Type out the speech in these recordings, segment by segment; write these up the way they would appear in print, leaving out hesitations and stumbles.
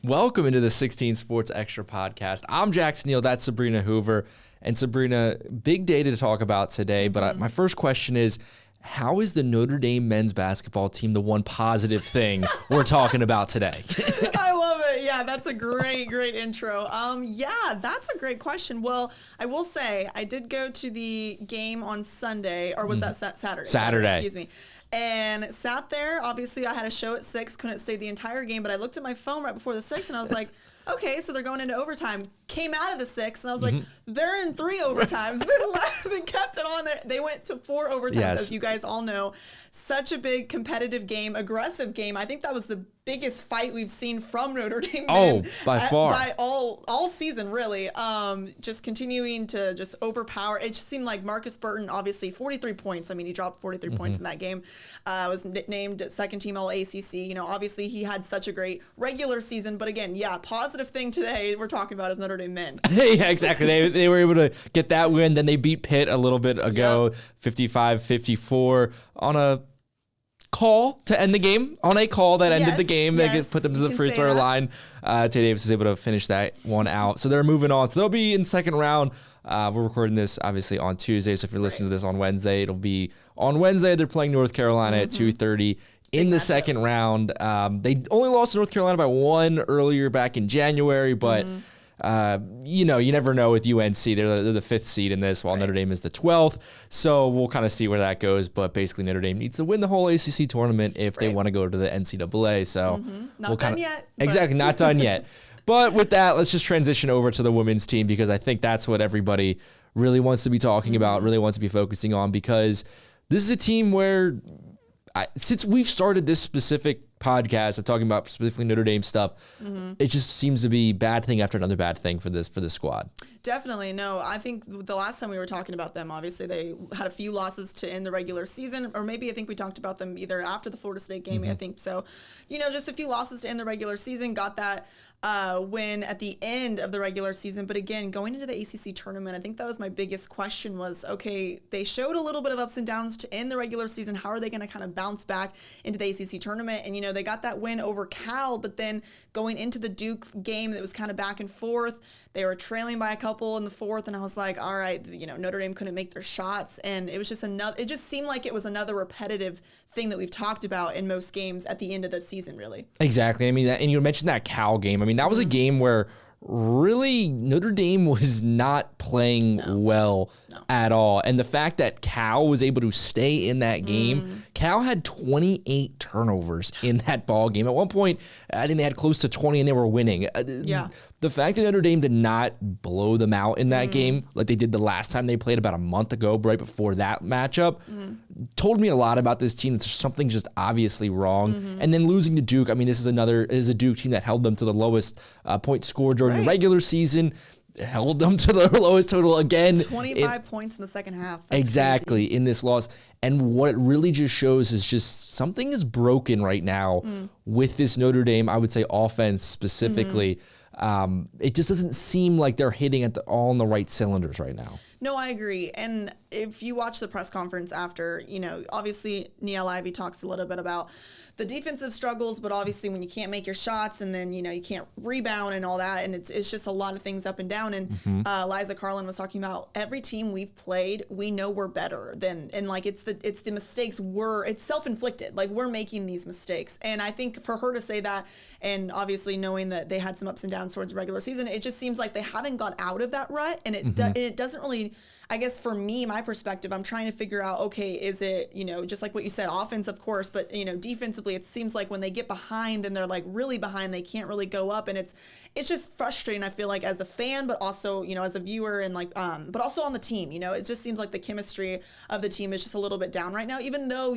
Welcome into the 16 Sports Extra podcast. I'm Jackson Neal. That's Sabrina Hoover. And Sabrina, big day to talk about today. But my first question is, how is the Notre Dame men's basketball team the one positive thing we're talking about today? I love it. Yeah, that's a great intro. Yeah, that's a great question. Well, I will say I did go to the game on Sunday, or was that Saturday? Saturday. Excuse me. And sat there. Obviously, I had a show at 6, couldn't stay the entire game, but I looked at my phone right before the 6, and I was like, okay, so they're going into overtime. Came out of the 6, and I was like, they're in 3 overtimes. They kept it on there. They went to 4 overtimes, as you guys all know. Such a big competitive game, aggressive game. I think that was the biggest fight we've seen from Notre Dame. By far. By all season, really. Just continuing to just overpower. It just seemed like Marcus Burton, obviously, 43 points. I mean, he dropped 43 points in that game. Was named second team All-ACC. You know, obviously, he had such a great regular season. But again, yeah, positive thing today we're talking about is Notre Dame men. Yeah, exactly. They were able to get that win. Then they beat Pitt a little bit ago, 55-54 on a call to end the game, on a call that ended the game. They put them to the free throw line. Tay Davis was able to finish that one out. So they're moving on. So they'll be in second round. We're recording this, obviously, on Tuesday. So if you're listening to this on Wednesday, it'll be on Wednesday. They're playing North Carolina at 2:30 in the second round. They only lost to North Carolina by 1 earlier back in January, but you never know with UNC. They're the 5th seed in this, while Notre Dame is the 12th. So we'll kind of see where that goes. But basically, Notre Dame needs to win the whole ACC tournament if they want to go to the NCAA. So not done yet. Exactly, not done yet. But with that, let's just transition over to the women's team, because I think that's what everybody really wants to be talking about, really wants to be focusing on, because this is a team where since we've started this specific podcast of talking about specifically Notre Dame stuff, it just seems to be bad thing after another bad thing for this squad. Definitely. No, I think the last time we were talking about them, obviously they had a few losses to end the regular season, or maybe I think we talked about them either after the Florida State game, I think so. Just a few losses to end the regular season, got that win at the end of the regular season. But again, going into the ACC tournament, I think that was my biggest question was, okay, they showed a little bit of ups and downs to end the regular season. How are they going to kind of bounce back into the ACC tournament? And, they got that win over Cal, but then going into the Duke game that was kind of back and forth, they were trailing by a couple in the 4th, and I was like, all right, Notre Dame couldn't make their shots, and it was just it just seemed like it was another repetitive thing that we've talked about in most games at the end of the season, really. Exactly. I mean, and you mentioned that Cal game. I mean, that was a game where really Notre Dame was not playing well at all. And the fact that Cal was able to stay in that game, Cal had 28 turnovers in that ball game. At one point, I think they had close to 20 and they were winning. The fact that Notre Dame did not blow them out in that game like they did the last time they played about a month ago, right before that matchup, told me a lot about this team. There's something just obviously wrong. And then losing to Duke, I mean, this is a Duke team that held them to the lowest point score during the regular season, held them to the lowest total again. 25 points in the second half. That's crazy. In this loss. And what it really just shows is just something is broken right now with this Notre Dame, I would say offense specifically. It just doesn't seem like they're hitting at all on the right cylinders right now. No, I agree. And if you watch the press conference after, obviously Niele Ivey talks a little bit about the defensive struggles, but obviously when you can't make your shots and then, you can't rebound and all that, and it's just a lot of things up and down. And Liza Carlin was talking about every team we've played, we know we're better than, and like it's the mistakes it's self-inflicted. Like we're making these mistakes. And I think for her to say that, and obviously knowing that they had some ups and downs towards the regular season, it just seems like they haven't got out of that rut, and it doesn't really, I guess for me, my perspective, I'm trying to figure out, okay, is it, just like what you said, offense, of course, but, defensively, it seems like when they get behind, then they're like really behind, they can't really go up. And it's just frustrating, I feel like, as a fan, but also, as a viewer and like, but also on the team, it just seems like the chemistry of the team is just a little bit down right now, even though,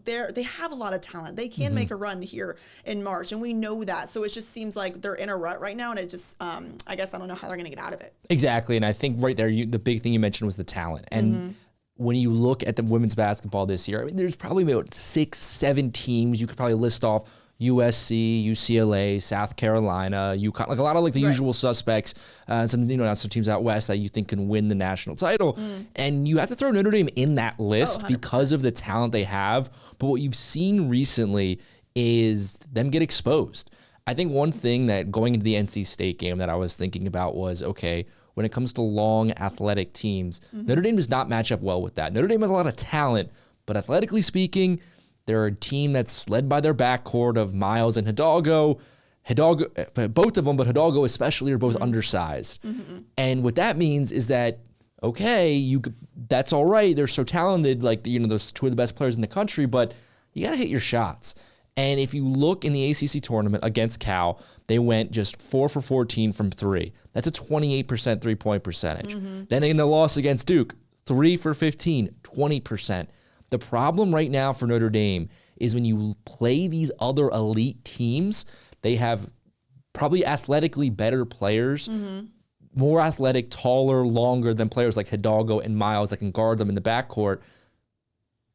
they have a lot of talent. They can make a run here in March, and we know that. So it just seems like they're in a rut right now, and it just, I guess I don't know how they're going to get out of it. Exactly. And I think right there, the big thing you mentioned was the talent. And when you look at the women's basketball this year, I mean, there's probably about 6-7 teams you could probably list off: USC, UCLA, South Carolina, UConn, like a lot of like the usual suspects, some teams out west that you think can win the national title. And you have to throw Notre Dame in that list because of the talent they have. But what you've seen recently is them get exposed. I think one thing that going into the NC State game that I was thinking about was, okay, when it comes to long athletic teams, Notre Dame does not match up well with that. Notre Dame has a lot of talent, but athletically speaking, they're a team that's led by their backcourt of Miles and Hidalgo. Both of them, but Hidalgo especially, are both undersized. And what that means is that, okay, that's all right. They're so talented, like, those two of the best players in the country, but you got to hit your shots. And if you look in the ACC tournament against Cal, they went just 4 for 14 from three. That's a 28% three-point percentage. Then in the loss against Duke, 3 for 15, 20%. The problem right now for Notre Dame is when you play these other elite teams, they have probably athletically better players, more athletic, taller, longer than players like Hidalgo and Miles that can guard them in the backcourt.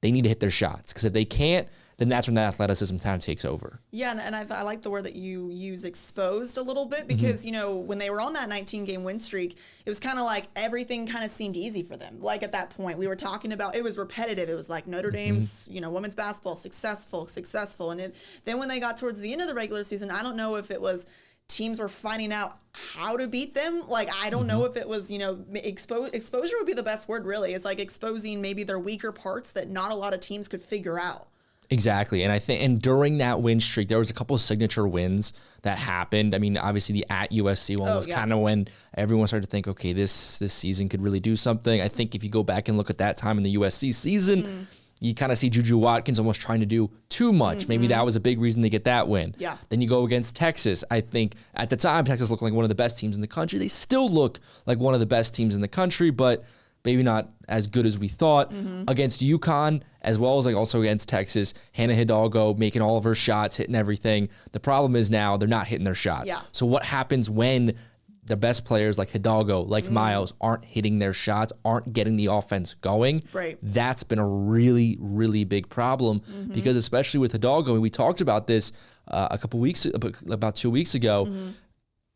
They need to hit their shots, because if they can't, then that's when that athleticism kind of takes over. Yeah, and I like the word that you use, exposed, a little bit, because, when they were on that 19-game win streak, it was kind of like everything kind of seemed easy for them. Like, at that point, we were talking about, it was repetitive. It was like Notre Dame's, women's basketball, successful. And then when they got towards the end of the regular season, I don't know if it was teams were finding out how to beat them. Like, I don't know if it was, exposure would be the best word, really. It's like exposing maybe their weaker parts that not a lot of teams could figure out. Exactly. And I think, and during that win streak, there was a couple of signature wins that happened. I mean, obviously the at USC one was kind of when everyone started to think, okay, this season could really do something. I think if you go back and look at that time in the USC season, you kind of see Juju Watkins almost trying to do too much. Maybe that was a big reason they get that win. Yeah. Then you go against Texas. I think at the time, Texas looked like one of the best teams in the country. They still look like one of the best teams in the country, but maybe not as good as we thought. Against UConn, as well as also against Texas, Hannah Hidalgo making all of her shots, hitting everything. The problem is now they're not hitting their shots. Yeah. So what happens when the best players like Hidalgo, like Miles, aren't hitting their shots, aren't getting the offense going? Right. That's been a really, really big problem, because especially with Hidalgo, and we talked about this about 2 weeks ago,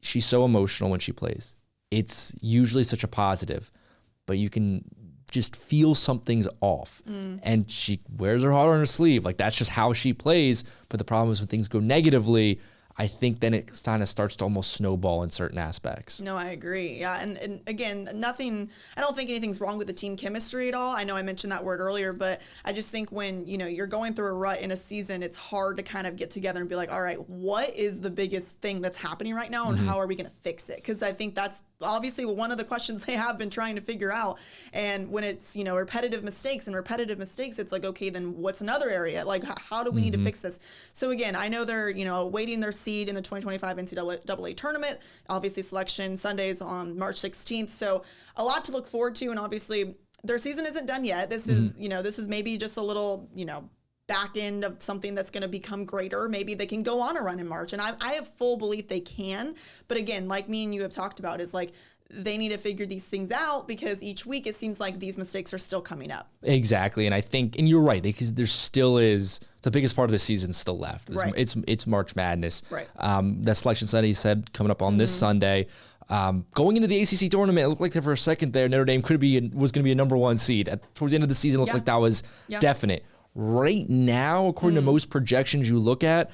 she's so emotional when she plays. It's usually such a positive, but you can just feel something's off. And she wears her heart on her sleeve. Like, that's just how she plays. But the problem is when things go negatively, I think then it kind of starts to almost snowball in certain aspects. No, I agree. Yeah, and again, I don't think anything's wrong with the team chemistry at all. I know I mentioned that word earlier, but I just think when, you're going through a rut in a season, it's hard to kind of get together and be like, all right, what is the biggest thing that's happening right now, and how are we going to fix it? Because I think that's obviously one of the questions they have been trying to figure out. And when it's, repetitive mistakes, it's like, okay, then what's another area? Like, how do we need to fix this? So again, I know they're, awaiting their seed in the 2025 NCAA Tournament. Obviously, selection Sundays on March 16th. So a lot to look forward to. And obviously, their season isn't done yet. This is, this is maybe just a little, back end of something that's going to become greater. Maybe they can go on a run in March. And I have full belief they can. But again, like me and you have talked about, is like, they need to figure these things out, because each week it seems like these mistakes are still coming up. Exactly. And I think, and you're right, because there still is, the biggest part of the season still left. Right. It's March Madness. Right. That selection Sunday, you said, coming up on this Sunday. Going into the ACC tournament, it looked like for a second there, Notre Dame was going to be a number one seed. Towards the end of the season, it looked like that was definite. Right now, according to most projections you look at,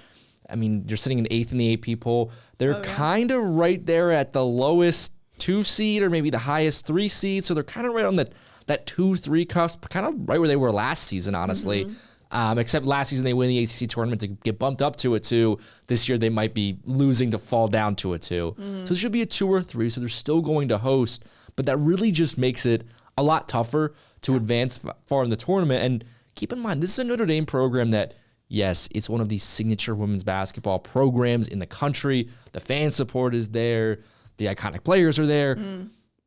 I mean, you're sitting in 8th in the AP poll. They're kind of right there at the lowest 2 seed, or maybe the highest 3 seed. So they're kind of right on that 2-3 cusp, kind of right where they were last season, honestly. Except last season they win the ACC tournament to get bumped up to a 2. This year they might be losing to fall down to a 2. So it should be a 2 or 3. So they're still going to host, but that really just makes it a lot tougher to advance far in the tournament. And keep in mind, this is a Notre Dame program that, yes, it's one of these signature women's basketball programs in the country. The fan support is there. The iconic players are there.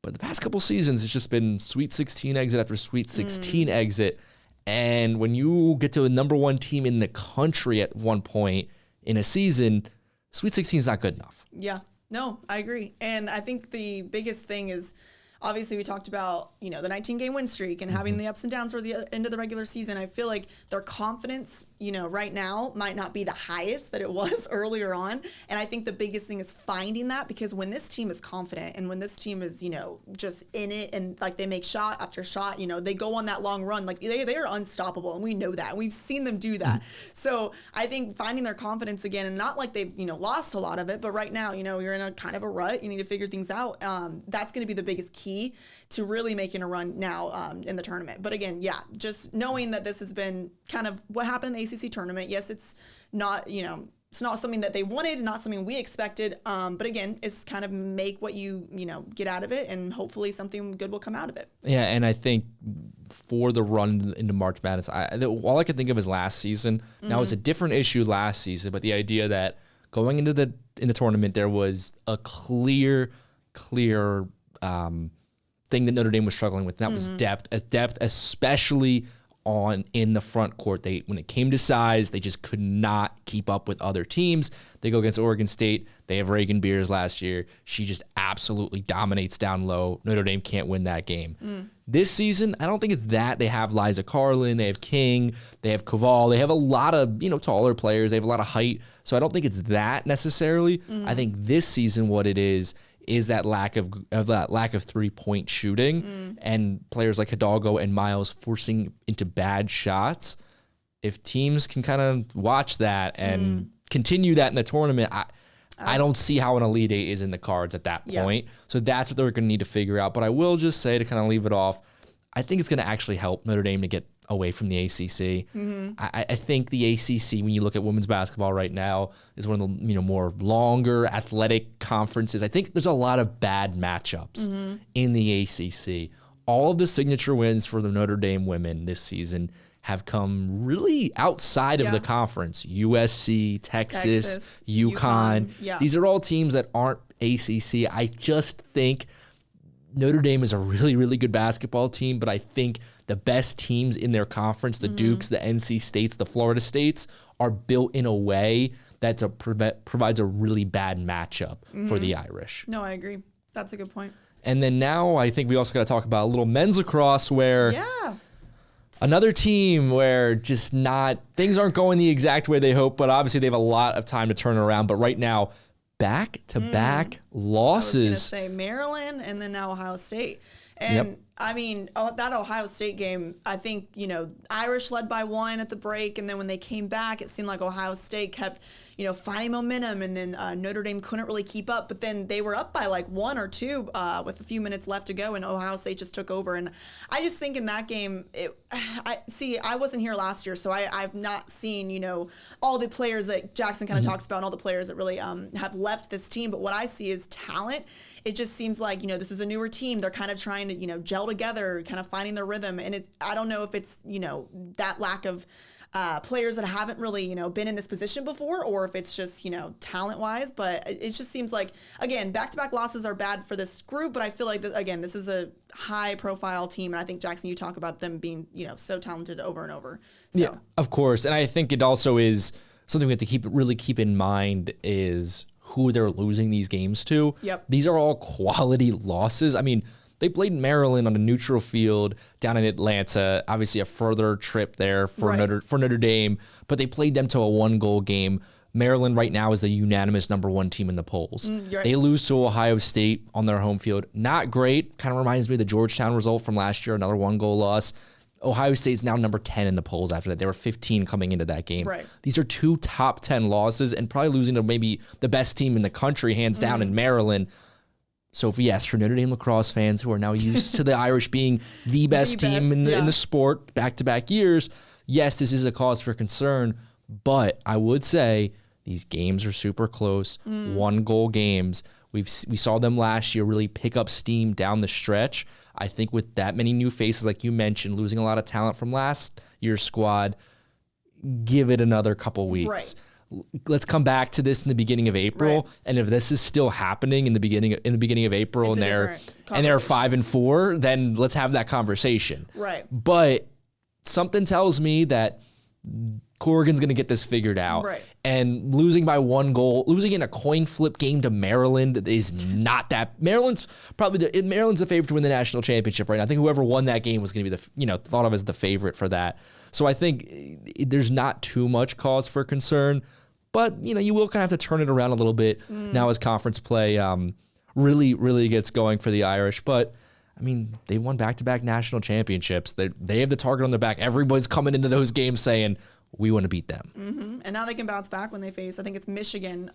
But the past couple seasons, it's just been Sweet 16 exit after Sweet 16 exit. And when you get to a number one team in the country at one point in a season, Sweet 16 is not good enough. Yeah. No, I agree. And I think the biggest thing is, obviously we talked about, the 19-game win streak and having the ups and downs toward the end of the regular season. I feel like their confidence, right now might not be the highest that it was earlier on. And I think the biggest thing is finding that, because when this team is confident and when this team is, just in it and like they make shot after shot, they go on that long run, like they are unstoppable, and we know that. And we've seen them do that. So I think finding their confidence again, and not like they've, lost a lot of it, but right now, you're in a kind of a rut. You need to figure things out. That's going to be the biggest key to really making a run now in the tournament. But again, just knowing that this has been kind of what happened in the ACC tournament. Yes, it's not, it's not something that they wanted, not something we expected. But again, it's kind of make what you get out of it, and hopefully something good will come out of it. Yeah, and I think for the run into March Madness, all I could think of is last season. Now, it was a different issue last season, but the idea that going into the tournament, there was a clear thing that Notre Dame was struggling with, and that was depth, especially in the front court. When it came to size, they just could not keep up with other teams. They go against Oregon State. They have Reagan Beers last year. She just absolutely dominates down low. Notre Dame can't win that game. This season, I don't think it's that. They have Liza Carlin, they have King, they have Koval, they have a lot of taller players. They have a lot of height. So I don't think it's that necessarily. I think this season, what it is that lack of 3-point shooting and players like Hidalgo and Miles forcing into bad shots. If teams can kind of watch that and continue that in the tournament, I don't see how an Elite Eight is in the cards at that point. So that's what they're going to need to figure out. But I will just say, to kind of leave it off, I think it's going to actually help Notre Dame to get away from the ACC. I think the ACC, when you look at women's basketball right now, is one of the more longer athletic conferences. I think there's a lot of bad matchups in the ACC. All of the signature wins for the Notre Dame women this season have come really outside of the conference. USC, Texas, UConn. These are all teams that aren't ACC. I just think Notre Dame is a really, really good basketball team, but I think the best teams in their conference, the Dukes, the NC States, the Florida States, are built in a way that provides a really bad matchup for the Irish. No, I agree. That's a good point. And then now I think we also got to talk about a little men's lacrosse where another team where things aren't going the exact way they hope, but obviously they have a lot of time to turn around. But right now, back-to-back losses. I was going to say Maryland and then now Ohio State. And I mean, that Ohio State game, I think, Irish led by 1 at the break. And then when they came back, it seemed like Ohio State kept, finding momentum. And then Notre Dame couldn't really keep up. But then they were up by like 1 or 2 with a few minutes left to go. And Ohio State just took over. And I just think in that game, I wasn't here last year. So I've not seen, all the players that Jackson kind of talks about and all the players that really have left this team. But what I see is talent. It just seems like, this is a newer team. They're kind of trying to, gel together, kind of finding their rhythm. And I don't know if it's, that lack of players that haven't really, been in this position before, or if it's just, talent-wise. But it just seems like, again, back-to-back losses are bad for this group. But I feel like, again, this is a high-profile team. And I think, Jackson, you talk about them being, so talented over and over. So. Yeah, of course. And I think it also is something we have to really keep in mind is who they're losing these games to. These are all quality losses. I mean, they played Maryland on a neutral field down in Atlanta. Obviously, a further trip there for Notre Dame, but they played them to a 1-goal game. Maryland right now is the unanimous #1 team in the polls. They lose to Ohio State on their home field. Not great. Kind of reminds me of the Georgetown result from last year, another 1-goal loss. Ohio State's now number 10 in the polls after that. They were 15 coming into that game. These are 2 top 10 losses and probably losing to maybe the best team in the country, hands down, in Maryland. So, yes, for Notre Dame lacrosse fans who are now used to the Irish being the best team in the sport back-to-back years, yes, this is a cause for concern. But I would say these games are super close, 1-goal games. We saw them last year really pick up steam down the stretch. I think with that many new faces, like you mentioned, losing a lot of talent from last year's squad, give it another couple weeks. Let's come back to this in the beginning of April, and if this is still happening in the beginning of April, and they're 5-4, then let's have that conversation. But something tells me that Corrigan's going to get this figured out. Right. And losing by 1 goal, losing in a coin flip game to Maryland is not that. Maryland's the favorite to win the national championship right now. I think whoever won that game was going to be thought of as the favorite for that. So I think there's not too much cause for concern, but you will kind of have to turn it around a little bit now as conference play really gets going for the Irish. But I mean, they won back-to-back national championships. They have the target on their back. Everybody's coming into those games saying, we want to beat them. Mm-hmm. And now they can bounce back when they face, I think it's Michigan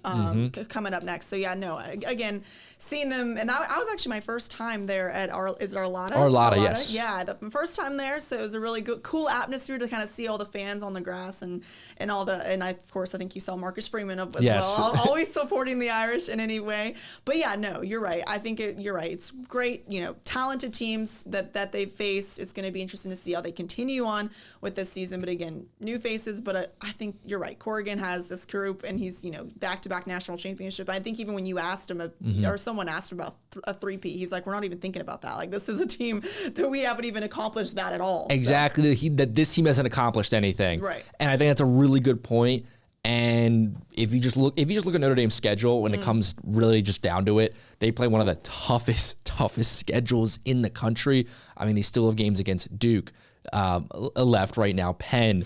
coming up next. So, again, seeing them, and I was actually my first time there at Arlada? Arlada, yes. Yeah, the first time there. So it was a really cool atmosphere to kind of see all the fans on the grass and of course, I think you saw Marcus Freeman as well. Always supporting the Irish in any way. But yeah, no, you're right. I think you're right. It's great, talented teams that they've faced. It's going to be interesting to see how they continue on with this season. But again, new faces. But I think you're right. Corrigan has this group, and he's back-to-back national championship. I think even when you asked him, or someone asked him about a three-peat, he's like, we're not even thinking about that. Like, this is a team that we haven't even accomplished that at all. Exactly. So. That this team hasn't accomplished anything. Right. And I think that's a really good point. And if you just look at Notre Dame's schedule, when it comes really just down to it, they play one of the toughest schedules in the country. I mean, they still have games against Duke left right now, Penn.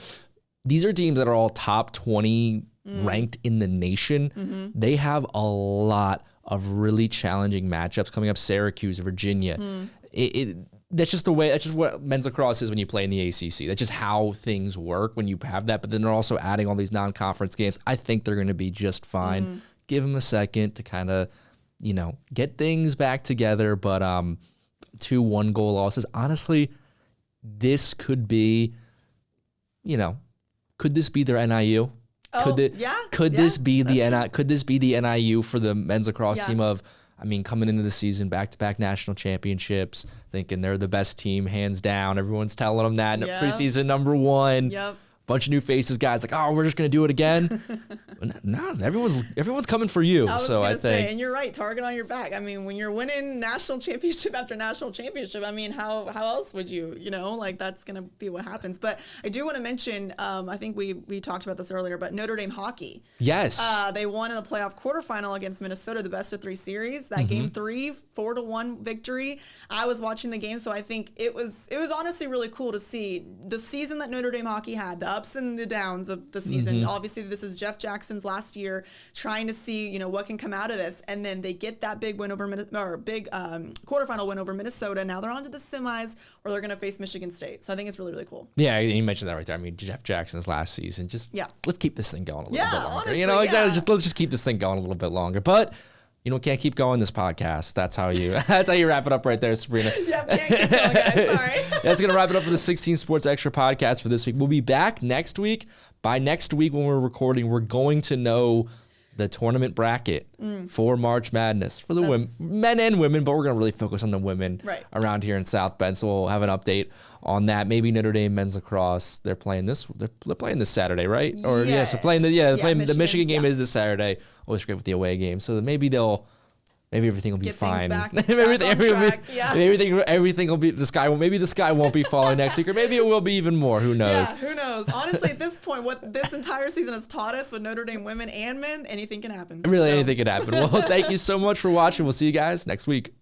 These are teams that are all top 20 ranked in the nation. They have a lot of really challenging matchups coming up. Syracuse, Virginia. That's just the way. That's just what men's lacrosse is when you play in the ACC. That's just how things work when you have that. But then they're also adding all these non-conference games. I think they're going to be just fine. Give them a second to kind of, get things back together. But 2 1-goal losses. Honestly, this could be, could this be their NIU? Could this be the NIU for the men's lacrosse team of, coming into the season, back-to-back national championships, thinking they're the best team, hands down. Everyone's telling them that. Preseason number 1. Yep. Bunch of new faces, guys like, we're just going to do it again. No, everyone's coming for you. I think. And you're right, target on your back. I mean, when you're winning national championship after national championship, how else would you, that's going to be what happens. But I do want to mention, I think we talked about this earlier, but Notre Dame hockey. Yes. They won in the playoff quarterfinal against Minnesota, the best of 3 series. That game 3, 4-1 victory. I was watching the game, so I think it was honestly really cool to see the season that Notre Dame hockey had, the ups and the downs of the season. Obviously, this is Jeff Jackson's last year, trying to see what can come out of this, and then they get that big win over quarterfinal win over Minnesota. Now they're on to the semis, where they're going to face Michigan State. So I think it's really, really cool. Yeah, you mentioned that right there. Jeff Jackson's last season. Let's keep this thing going a little bit longer. Honestly, let's just keep this thing going a little bit longer. But can't keep going this podcast. That's how you wrap it up right there, Sabrina. Yep, can't keep going, guys. Sorry. That's going to wrap it up for the 16 Sports Extra podcast for this week. We'll be back next week. By next week when we're recording, we're going to know the tournament bracket for March Madness for the men and women, but we're going to really focus on the women around here in South Bend. So we'll have an update on that. Maybe Notre Dame men's lacrosse. They're playing this Saturday, right? Or they're playing the Michigan game is this Saturday. Always great with the away game. So maybe everything will be fine. Everything will be maybe the sky won't be falling next week, or maybe it will be even more. Who knows? Yeah, who knows? Honestly, at this point, what this entire season has taught us with Notre Dame women and men, anything can happen. Anything can happen. Well, thank you so much for watching. We'll see you guys next week.